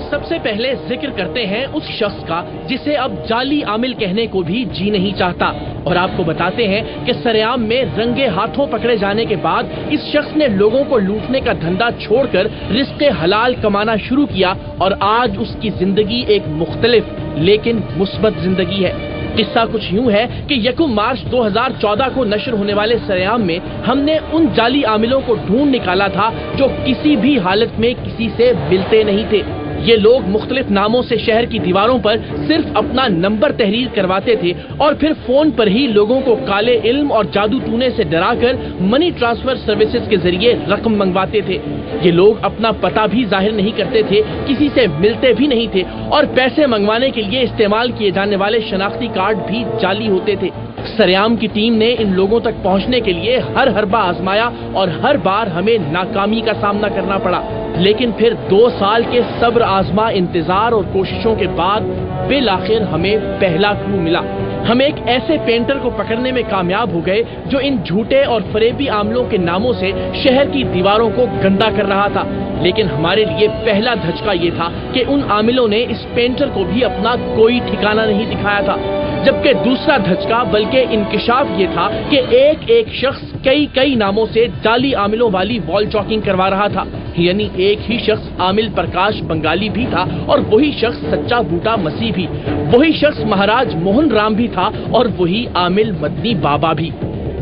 सबसे पहले जिक्र करते हैं उस शख्स का जिसे अब जाली आमिल कहने को भी जी नहीं चाहता, और आपको बताते हैं कि सरेआम में रंगे हाथों पकड़े जाने के बाद इस शख्स ने लोगों को लूटने का धंधा छोड़कर रिज़्क़े हलाल कमाना शुरू किया और आज उसकी जिंदगी एक मुख्तलिफ लेकिन मुस्बत जिंदगी है। किस्सा कुछ यूं है कि 1 मार्च 2014 को नशर होने वाले सरेआम में हमने उन जाली आमिलों को ढूंढ निकाला था जो किसी भी हालत में किसी से मिलते नहीं थे। ये लोग मुख्तलिफ नामों से शहर की दीवारों पर सिर्फ अपना नंबर तहरीर करवाते थे और फिर फोन पर ही लोगों को काले इल्म और जादू टूने से डराकर मनी ट्रांसफर सर्विसेज के जरिए रकम मंगवाते थे। ये लोग अपना पता भी जाहिर नहीं करते थे, किसी से मिलते भी नहीं थे और पैसे मंगवाने के लिए इस्तेमाल किए जाने वाले शनाख्ती कार्ड भी जाली होते थे। सरेआम की टीम ने इन लोगों तक पहुंचने के लिए हर हरबा आजमाया और हर बार हमें नाकामी का सामना करना पड़ा, लेकिन फिर 2 साल के सब्र आजमा इंतजार और कोशिशों के बाद बिल आखिर हमें पहला क्लू मिला। हम एक ऐसे पेंटर को पकड़ने में कामयाब हो गए जो इन झूठे और फरेबी आमलों के नामों से शहर की दीवारों को गंदा कर रहा था। लेकिन हमारे लिए पहला धचका ये था कि उन आमिलों ने इस पेंटर को भी अपना कोई ठिकाना नहीं दिखाया था, जबकि दूसरा धचका बल्कि इंकिशाफ ये था कि एक एक शख्स कई नामों से जाली आमिलों वाली वॉल चॉकिंग करवा रहा था। यानी एक ही शख्स आमिल प्रकाश बंगाली भी था और वही शख्स सच्चा बूटा मसीह भी, वही शख्स महाराज मोहन राम भी था और वही आमिल मदनी बाबा भी।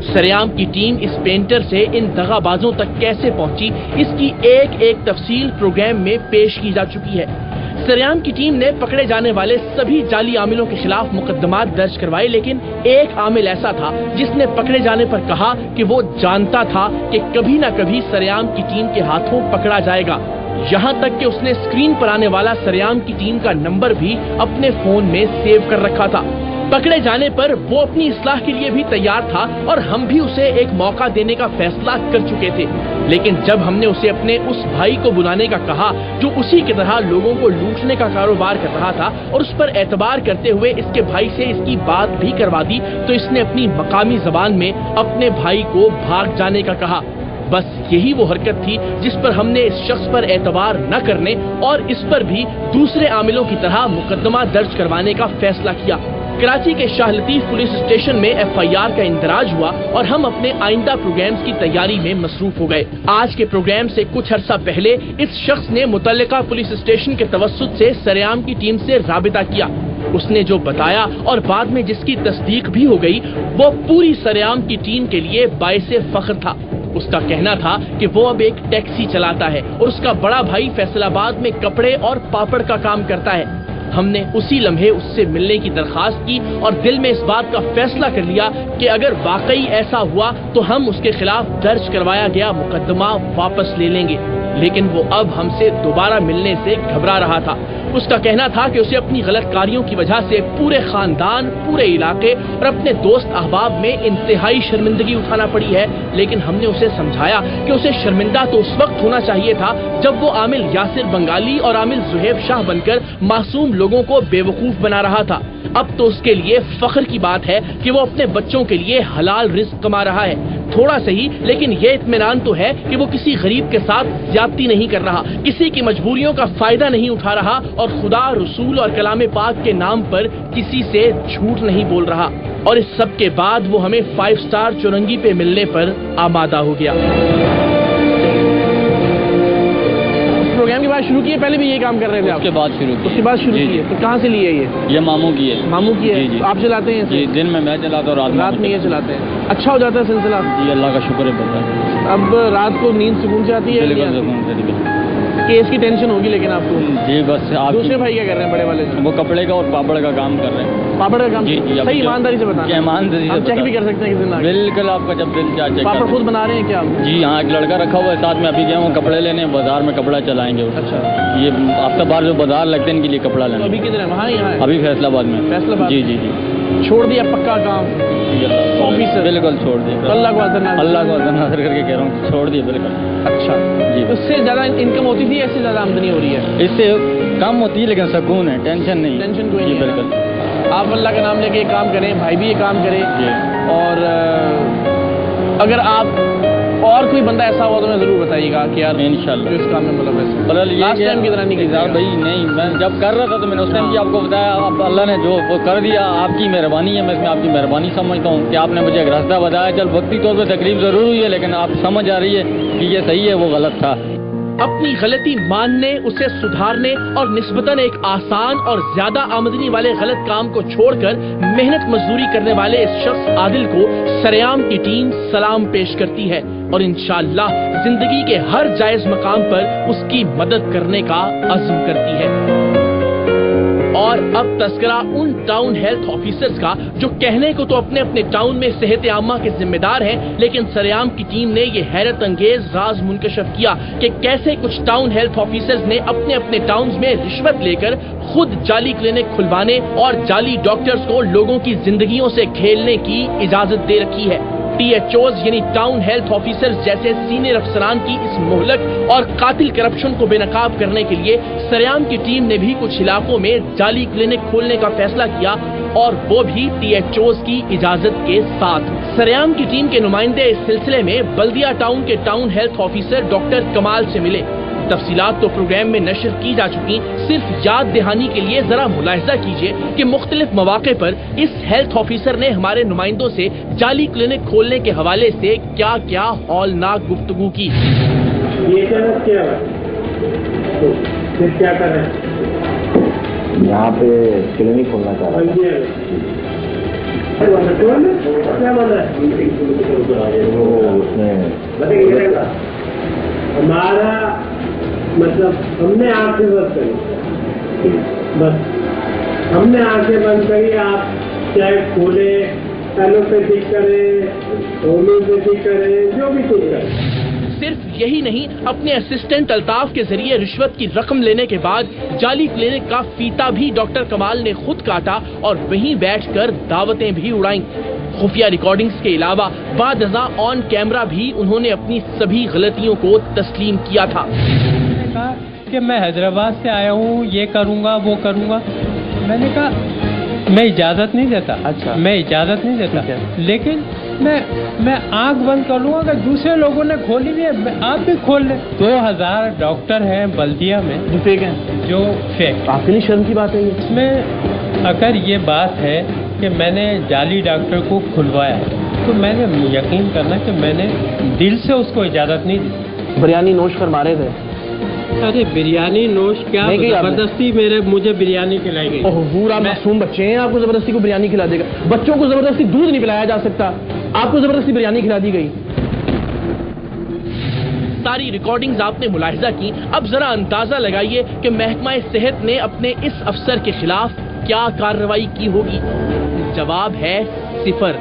सरेआम की टीम इस पेंटर से इन दगाबाजों तक कैसे पहुंची, इसकी एक एक तफसील प्रोग्राम में पेश की जा चुकी है। सरेआम की टीम ने पकड़े जाने वाले सभी जाली आमिलों के खिलाफ मुकदमात दर्ज करवाए, लेकिन एक आमिल ऐसा था जिसने पकड़े जाने पर कहा कि वो जानता था कि कभी न कभी सरेआम की टीम के हाथों पकड़ा जाएगा। यहाँ तक कि उसने स्क्रीन पर आने वाला सरेआम की टीम का नंबर भी अपने फोन में सेव कर रखा था। पकड़े जाने पर वो अपनी इस्लाह के लिए भी तैयार था और हम भी उसे एक मौका देने का फैसला कर चुके थे। लेकिन जब हमने उसे अपने उस भाई को बुलाने का कहा जो उसी की तरह लोगों को लूटने का कारोबार कर रहा था और उस पर एतबार करते हुए इसके भाई से इसकी बात भी करवा दी, तो इसने अपनी मकामी जबान में अपने भाई को भाग जाने का कहा। बस यही वो हरकत थी जिस पर हमने इस शख्स पर एतबार न करने और इस पर भी दूसरे आमिलों की तरह मुकदमा दर्ज करवाने का फैसला किया। कराची के शाह लतीफ पुलिस स्टेशन में FIR का इंदराज हुआ और हम अपने आइंदा प्रोग्राम्स की तैयारी में मसरूफ हो गए। आज के प्रोग्राम से कुछ अरसा पहले इस शख्स ने मुतल्लिका पुलिस स्टेशन के तवस्सुत से सरेआम की टीम से राबिता किया। उसने जो बताया और बाद में जिसकी तस्दीक भी हो गई, वो पूरी सरेआम की टीम के लिए बाइसे फख्र था। उसका कहना था कि वो अब एक टैक्सी चलाता है और उसका बड़ा भाई फैसलाबाद में कपड़े और पापड़ का काम करता है। हमने उसी लम्हे उससे मिलने की दरखास्त की और दिल में इस बात का फैसला कर लिया कि अगर वाकई ऐसा हुआ तो हम उसके खिलाफ दर्ज करवाया गया मुकदमा वापस ले लेंगे। लेकिन वो अब हमसे दोबारा मिलने से घबरा रहा था। उसका कहना था कि उसे अपनी गलत कारियों की वजह से पूरे खानदान, पूरे इलाके और अपने दोस्त अहबाब में इंतहाई शर्मिंदगी उठाना पड़ी है। लेकिन हमने उसे समझाया कि उसे शर्मिंदा तो उस वक्त होना चाहिए था जब वो आमिल यासिर बंगाली और आमिल जुहैब शाह बनकर मासूम लोगों को बेवकूफ बना रहा था। अब तो उसके लिए फख्र की बात है कि वो अपने बच्चों के लिए हलाल रिज़्क़ कमा रहा है। थोड़ा सही, लेकिन ये इत्मीनान तो है कि वो किसी गरीब के साथ ज्यादती नहीं कर रहा, किसी की मजबूरियों का फायदा नहीं उठा रहा और खुदा, रसूल और कलाम पाक के नाम पर किसी से झूठ नहीं बोल रहा। और इस सब के बाद वो हमें 5 स्टार चौरंगी पे मिलने पर आमादा हो गया। प्रोग्राम की बात शुरू की है, पहले भी ये काम कर रहे थे आप? उसके बाद शुरू की। उसके बाद शुरू की है। तो कहाँ से लिए ये मामू की है। मामू की है? जी। आप चलाते हैं? जी, दिन में मैं चलाता हूँ, रात में ये चलाते हैं। अच्छा हो जाता है सिलसिला? जी, अल्लाह का शुक्र है। पता अब रात को नींद सुकून से आती है? केस की टेंशन होगी लेकिन आपको? जी, बस आप। दूसरे भाई क्या कर रहे हैं बड़े वाले? वो कपड़े का और पापड़ का काम कर रहे हैं। पापड़ का काम? जी, सही ईमानदारी से बताना। ईमानदारी से चेक भी कर सकते हैं किसी दिन? बिल्कुल, आपका जब दिल क्या चेक। पापड़ खुद बना रहे हैं क्या आप? जी, यहाँ एक लड़का रखा हुआ है साथ में। अभी गए वो कपड़े लेने बाजार में, कपड़ा चलाएंगे। अच्छा, ये आफ्ता बार जो बाजार लगते हैं इनके लिए कपड़ा लेना। अभी किधर है? वहाँ यहाँ? अभी फैसलाबाद में। फैसलाबाद? जी जी जी। छोड़ दिया पक्का काम? बिल्कुल छोड़ दिया। अल्लाह को नजर करके कह रहा हूँ, छोड़ दिया बिल्कुल। अच्छा जी। उससे ज्यादा इनकम होती थी, इससे ज्यादा आमदनी हो रही है? इससे कम होती है लेकिन सुकून है, टेंशन नहीं। टेंशन कोई नहीं। बिल्कुल। आप अल्लाह का नाम लेके काम करें, भाई भी ये काम करे। और अगर आप اور کوئی بندہ ایسا ہوا تو میں ضرور بتائیے گا کہ یار انشاءاللہ جو اس کام میں ملوث ہے. برحال یہ لاسٹ ٹائم کی طرح نہیں کیجیے گا. بھائی نہیں، میں جب کر رہا تھا تو میں نے اس ٹائم بھی آپ کو بتایا، اب اللہ نے جو وہ کر دیا آپ کی مہربانی ہے، میں اس میں آپ کی مہربانی سمجھتا ہوں کہ آپ نے مجھے ایک راستہ بتایا. چل وقتی طور پہ تکلیف ضرور ہوئی ہے لیکن آپ سمجھ آ رہی ہے کہ یہ صحیح ہے، وہ غلط تھا. اپنی غلطی ماننے، اسے سدھارنے اور نسبتاً ایک آسان اور زیادہ آمدنی والے غلط کام کو چھوڑ کر محنت مزدوری کرنے والے اس شخص عادل کو سریام کی ٹیم سلام پیش کرتی ہے اور انشاءاللہ زندگی کے ہر جائز مقام پر اس کی مدد کرنے کا عزم کرتی ہے. اور اب تذکرہ ان ٹاؤن ہیلتھ آفیسرز کا جو کہنے کو تو اپنے اپنے ٹاؤن میں صحت عامہ کے ذمہ دار ہیں، لیکن سریام کی ٹیم نے یہ حیرت انگیز راز منکشف کیا کہ کیسے کچھ ٹاؤن ہیلتھ آفیسرز نے اپنے اپنے ٹاؤنز میں رشوت لے کر خود جعلی کلینک کھلوانے اور جعلی ڈاکٹرز کو لوگوں کی زندگیوں سے کھیلنے کی اجازت دے رکھی ہے. ٹی ایچ اوز یعنی ٹاؤن ہیلتھ آفیسرز جیسے سینئر افسران کی اس مہلک اور قاتل کرپشن کو بے نقاب کرنے کے لیے سریام کی ٹیم نے بھی کچھ علاقوں میں جعلی کلینک کھولنے کا فیصلہ کیا، اور وہ بھی ٹی ایچ اوز کی اجازت کے ساتھ. سریام کی ٹیم کے نمائندے اس سلسلے میں بلدیہ ٹاؤن کے ٹاؤن ہیلتھ آفیسر ڈاکٹر کمال سے ملے. تفصیلات تو پروگرام میں نشر کی جا چکی، صرف یاد دہانی کے لیے ذرا ملاحظہ کیجئے کہ مختلف مواقع پر اس ہیلتھ آفیسر نے ہمارے نمائندوں سے جعلی کلینک کھولنے کے حوالے سے کیا کیا ہولناک گفتگو کی. یہاں پہ کلینک کھولنا چاہ رہا ہے. ہمارا مطلب ہم نے آنکھیں بند کری، بس ہم نے آنکھیں بند کری. آپ چاہے کھولے، ایلوپیتھک کریں، ہومیوپیتھک کریں، جو بھی کچھ کریں. صرف یہی نہیں، اپنے اسسٹنٹ الطاف کے ذریعے رشوت کی رقم لینے کے بعد جعلی کلینک کا فیتا بھی ڈاکٹر کمال نے خود کاٹا اور وہیں بیٹھ کر دعوتیں بھی اڑائیں. خفیہ ریکارڈنگز کے علاوہ بعد ازاں آن کیمرہ بھی انہوں نے اپنی سبھی غلطیوں کو تسلیم کیا تھا. میں نے کہا کہ میں حیدرآباد سے آیا ہوں، یہ کروں گا وہ کروں گا. میں نے کہا میں اجازت نہیں دیتا. اچھا میں اجازت نہیں دیتا، لیکن میں آنکھ بند کر لوں گا. اگر دوسرے لوگوں نے کھولی بھی ہے آپ بھی کھول لیں. 2000 ڈاکٹر ہیں بلدیہ میں جو فیک ہیں، جو فیک. آپ کے لیے شرم کی بات ہے یہ؟ اس میں اگر یہ بات ہے کہ میں نے جعلی ڈاکٹر کو کھلوایا تو میں نے یقین کرنا کہ میں نے دل سے اس کو اجازت نہیں دی. بریانی نوش فرما رہے تھے. ارے بریانی نوش کیا، زبردستی مجھے بریانی کھلائی گئی. پورا معصوم بچے ہیں، آپ کو زبردستی کو بریانی کھلا دے گا؟ بچوں کو زبردستی دودھ نہیں پلایا جا سکتا، آپ کو زبردستی بریانی کھلا دی گئی. ساری ریکارڈنگز آپ نے ملاحظہ کی. اب ذرا اندازہ لگائیے کہ محکمہ صحت نے اپنے اس افسر کے خلاف کیا کارروائی کی ہوگی. جواب ہے صفر.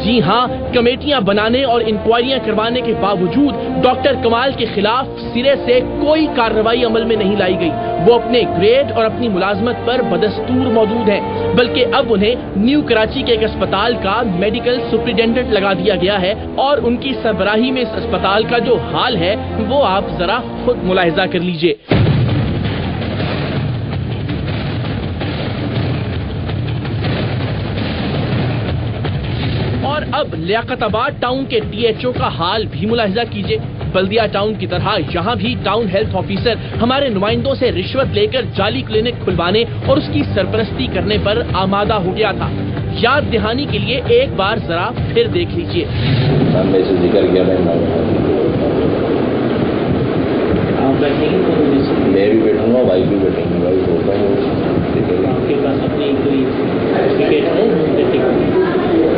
جی ہاں، کمیٹیاں بنانے اور انکوائریاں کروانے کے باوجود ڈاکٹر کمال کے خلاف سرے سے کوئی کارروائی عمل میں نہیں لائی گئی. وہ اپنے گریڈ اور اپنی ملازمت پر بدستور موجود ہیں، بلکہ اب انہیں نیو کراچی کے ایک اسپتال کا میڈیکل سپرنٹینڈنٹ لگا دیا گیا ہے، اور ان کی سربراہی میں اس اسپتال کا جو حال ہے وہ آپ ذرا خود ملاحظہ کر لیجئے. اور اب لیاقت آباد ٹاؤن کے ٹی ایچ او کا حال بھی ملاحظہ کیجئے. بلدیہ ٹاؤن کی طرح یہاں بھی ٹاؤن ہیلتھ آفیسر ہمارے نمائندوں سے رشوت لے کر جعلی کلینک کھلوانے اور اس کی سرپرستی کرنے پر آمادہ ہو گیا تھا. یاد دہانی کے لیے ایک بار ذرا پھر دیکھ لیجئے. میں بھی بیٹھوں گا، بھائی بھی بیٹھیں گے. آپ کے پاس اپنی کوئی سرٹیفکیٹ ہے؟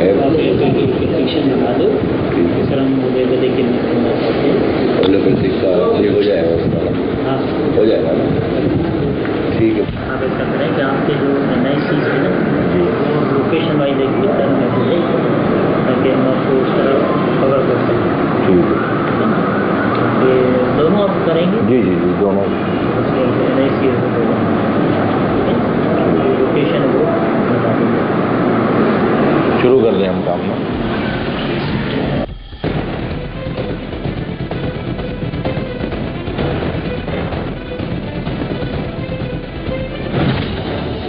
اپلیکیشن بنا دو، سر ہم ہومیوپیتھک کلینک کھولنا چاہتے ہیں. ہومیوپیتھک کا یہ ہو جائے گا؟ ہاں ہو جائے گا نا، ٹھیک ہے. آپ ایسا کریں کہ آپ کے جو این آئی سیز ہیں نا وہ لوکیشن وائز ایک ٹرم میں ہو جائے تاکہ ہم آپ کو اس طرح کور کر سکیں. ٹھیک ہے. یہ دونوں آپ کریں گے؟ جی جی جی دونوں. این آئی سی لوکیشن وہ بتا دیں گے. شروع کر دیں ہم کام نا.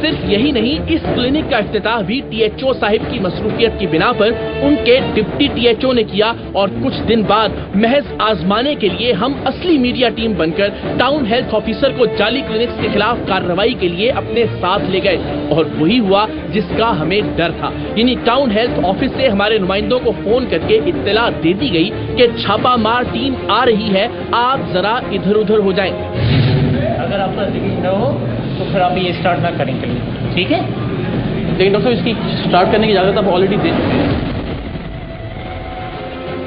सिर्फ यही नहीं, इस क्लिनिक का इफ्तिताह भी THO साहिब की मसरूफियत की बिना पर उनके डिप्टी THO ने किया और कुछ दिन बाद महज आजमाने के लिए हम असली मीडिया टीम बनकर टाउन हेल्थ ऑफिसर को जाली क्लिनिक्स के खिलाफ कार्रवाई के लिए अपने साथ ले गए और वही हुआ जिसका हमें डर था। यानी टाउन हेल्थ ऑफिस से हमारे नुमाइंदों को फोन करके इत्तला दे दी गई कि छापामार टीम आ रही है, आप जरा इधर उधर हो जाएं। अगर आपका जिक्र न हो तो फिर आप ये स्टार्ट ना करेंगे, ठीक है? लेकिन डॉक्टर साहब इसकी स्टार्ट करने की इजाजत आप ऑलरेडी दे चुके हैं।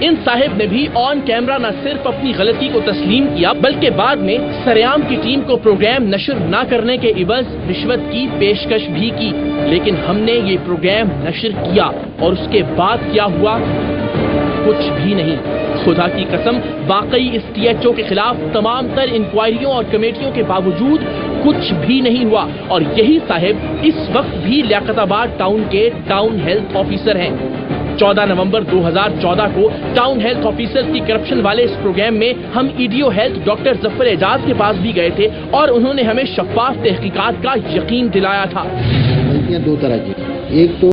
इन साहिब ने भी ऑन कैमरा न सिर्फ अपनी गलती को तस्लीम किया बल्कि बाद में सरेआम की टीम को प्रोग्राम नशर न करने के इवज रिश्वत की पेशकश भी की। लेकिन हमने ये प्रोग्राम नशर किया और उसके बाद क्या हुआ? कुछ भी नहीं। खुदा की कसम, वाकई इस THO के खिलाफ तमाम तर इंक्वायरियों और कमेटियों के बावजूद कुछ भी नहीं हुआ और यही साहिब इस वक्त भी लियाकताबाद टाउन के टाउन हेल्थ ऑफिसर हैं। 14 नवंबर 2014 को टाउन हेल्थ ऑफिसर की करप्शन वाले इस प्रोग्राम में हम EDO health doctor Zafar Ejaz के पास भी गए थे और उन्होंने हमें शफाफ तहकीकात का यकीन दिलाया था। गलतियां दो तरह की, एक तो